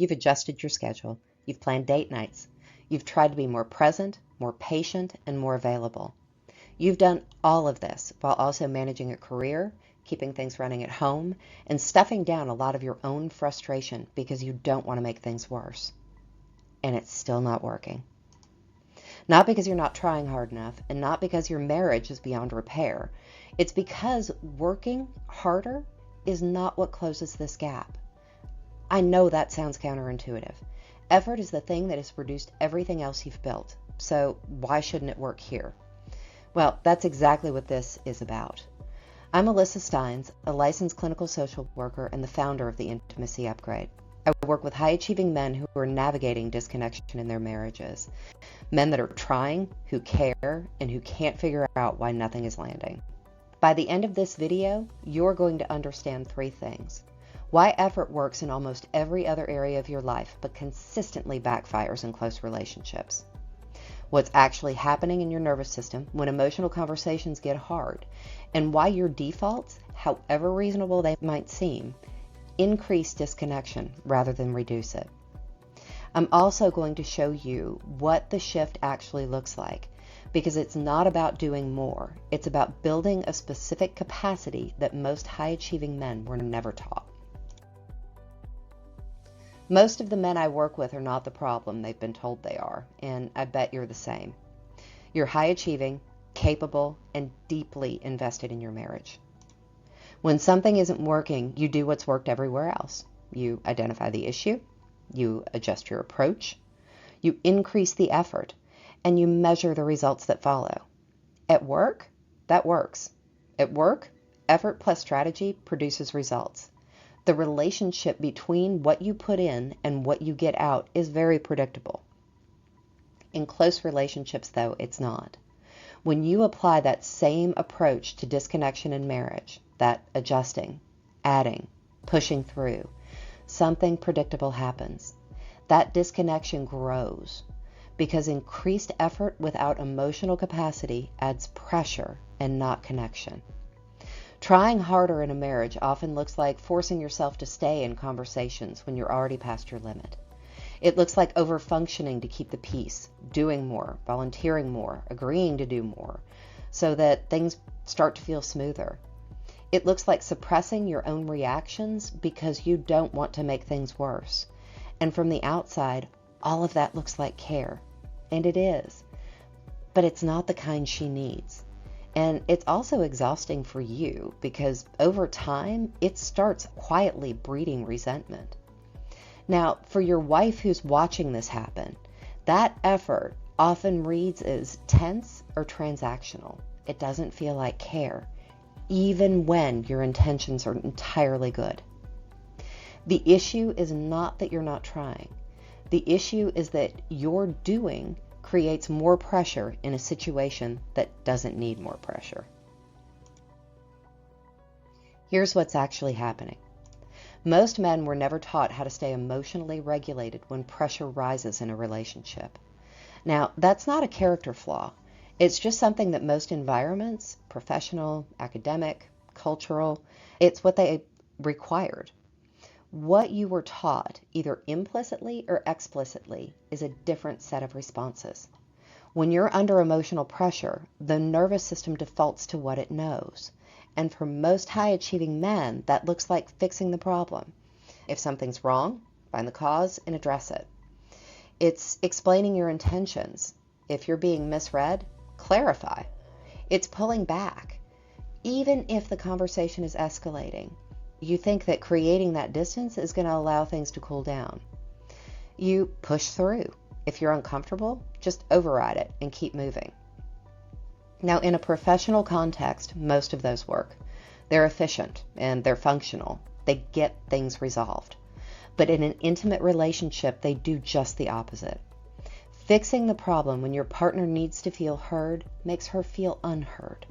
You've adjusted your schedule. You've planned date nights. You've tried to be more present, more patient, and more available. You've done all of this while also managing a career, keeping things running at home, and stuffing down a lot of your own frustration because you don't want to make things worse. And it's still not working. Not because you're not trying hard enough, and not because your marriage is beyond repair. It's because working harder is not what closes this gap. I know that sounds counterintuitive. Effort is the thing that has produced everything else you've built, so why shouldn't it work here? Well, that's exactly what this is about. I'm Alyssa Steins, a licensed clinical social worker and the founder of the Intimacy Upgrade. I work with high-achieving men who are navigating disconnection in their marriages. Men that are trying, who care, and who can't figure out why nothing is landing. By the end of this video, you're going to understand 3 things. Why effort works in almost every other area of your life, but consistently backfires in close relationships. What's actually happening in your nervous system when emotional conversations get hard, and why your defaults, however reasonable they might seem, increase disconnection rather than reduce it. I'm also going to show you what the shift actually looks like, because it's not about doing more. It's about building a specific capacity that most high-achieving men were never taught. Most of the men I work with are not the problem they've been told they are, and I bet you're the same. You're high-achieving, capable, and deeply invested in your marriage. When something isn't working, you do what's worked everywhere else. You identify the issue, you adjust your approach, you increase the effort, and you measure the results that follow. At work, that works. At work, effort plus strategy produces results. The relationship between what you put in and what you get out is very predictable. In close relationships, though, it's not. When you apply that same approach to disconnection in marriage, that adjusting, adding, pushing through, something predictable happens. That disconnection grows because increased effort without emotional capacity adds pressure and not connection. Trying harder in a marriage often looks like forcing yourself to stay in conversations when you're already past your limit. It looks like over-functioning to keep the peace, doing more, volunteering more, agreeing to do more, so that things start to feel smoother. It looks like suppressing your own reactions because you don't want to make things worse. And from the outside, all of that looks like care. And it is. But it's not the kind she needs. And it's also exhausting for you because over time, it starts quietly breeding resentment. Now, for your wife who's watching this happen, that effort often reads as tense or transactional. It doesn't feel like care, even when your intentions are entirely good. The issue is not that you're not trying. The issue is that your doing creates more pressure in a situation that doesn't need more pressure. Here's what's actually happening. Most men were never taught how to stay emotionally regulated when pressure rises in a relationship. Now, that's not a character flaw. It's just something that most environments, professional, academic, cultural, it's what they required. What you were taught, either implicitly or explicitly, is a different set of responses. When you're under emotional pressure, the nervous system defaults to what it knows. And for most high-achieving men, that looks like fixing the problem. If something's wrong, find the cause and address it. It's explaining your intentions. If you're being misread, clarify. It's pulling back. Even if the conversation is escalating, you think that creating that distance is going to allow things to cool down. You push through. If you're uncomfortable, just override it and keep moving. Now, in a professional context, most of those work. They're efficient and they're functional. They get things resolved. But in an intimate relationship, they do just the opposite. Fixing the problem when your partner needs to feel heard makes her feel unheard.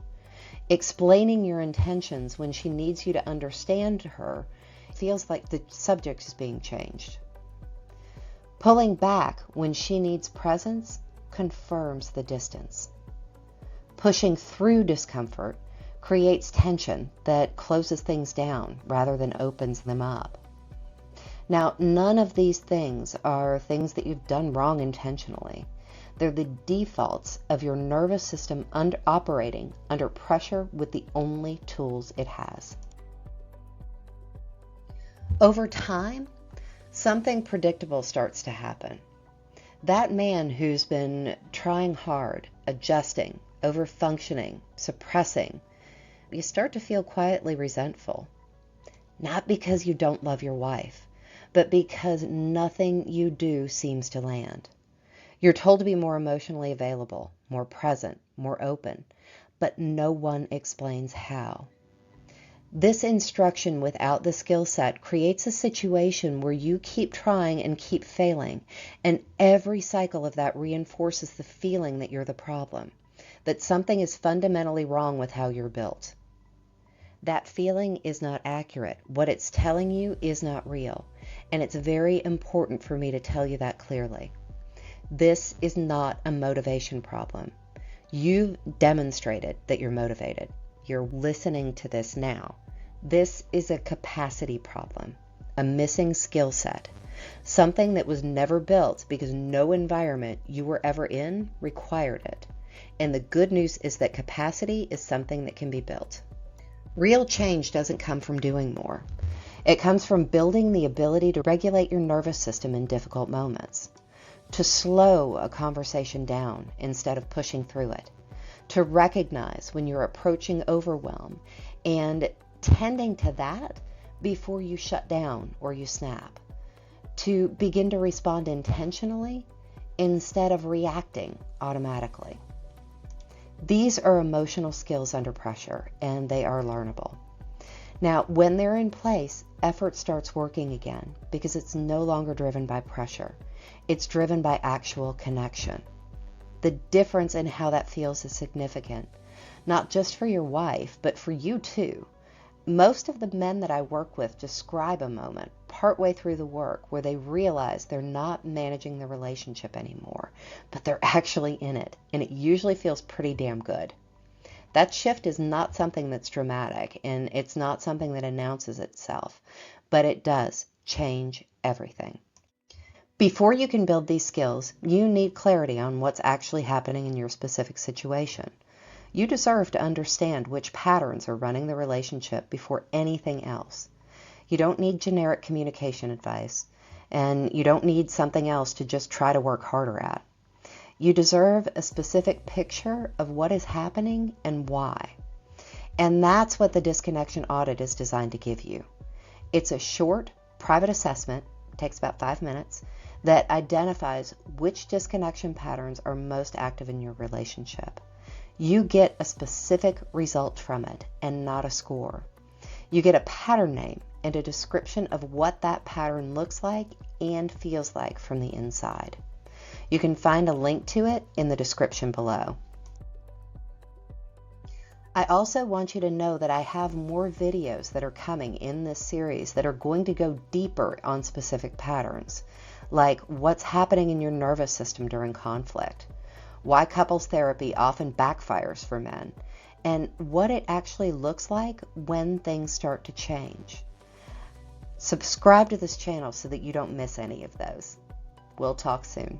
Explaining your intentions when she needs you to understand her feels like the subject is being changed. Pulling back when she needs presence confirms the distance. Pushing through discomfort creates tension that closes things down rather than opens them up. Now, none of these things are things that you've done wrong intentionally. They're the defaults of your nervous system operating under pressure with the only tools it has. Over time, something predictable starts to happen. That man who's been trying hard, adjusting, over-functioning, suppressing, you start to feel quietly resentful. Not because you don't love your wife, but because nothing you do seems to land. You're told to be more emotionally available, more present, more open, but no one explains how. This instruction without the skill set creates a situation where you keep trying and keep failing, and every cycle of that reinforces the feeling that you're the problem, that something is fundamentally wrong with how you're built. That feeling is not accurate. What it's telling you is not real, and it's very important for me to tell you that clearly. This is not a motivation problem. You've demonstrated that you're motivated. You're listening to this now. This is a capacity problem, a missing skill set, something that was never built because no environment you were ever in required it. And the good news is that capacity is something that can be built. Real change doesn't come from doing more. It comes from building the ability to regulate your nervous system in difficult moments, to slow a conversation down instead of pushing through it, to recognize when you're approaching overwhelm and tending to that before you shut down or you snap, to begin to respond intentionally instead of reacting automatically. These are emotional skills under pressure, and they are learnable. Now, when they're in place, effort starts working again because it's no longer driven by pressure. It's driven by actual connection. The difference in how that feels is significant, not just for your wife, but for you too. Most of the men that I work with describe a moment partway through the work where they realize they're not managing the relationship anymore, but they're actually in it, and it usually feels pretty damn good. That shift is not something that's dramatic, and it's not something that announces itself, but it does change everything. Before you can build these skills, you need clarity on what's actually happening in your specific situation. You deserve to understand which patterns are running the relationship before anything else. You don't need generic communication advice, and you don't need something else to just try to work harder at. You deserve a specific picture of what is happening and why. And that's what the Disconnection Audit is designed to give you. It's a short, private assessment, takes about 5 minutes, that identifies which disconnection patterns are most active in your relationship. You get a specific result from it and not a score. You get a pattern name and a description of what that pattern looks like and feels like from the inside. You can find a link to it in the description below. I also want you to know that I have more videos that are coming in this series that are going to go deeper on specific patterns, like what's happening in your nervous system during conflict, why couples therapy often backfires for men, and what it actually looks like when things start to change. Subscribe to this channel so that you don't miss any of those. We'll talk soon.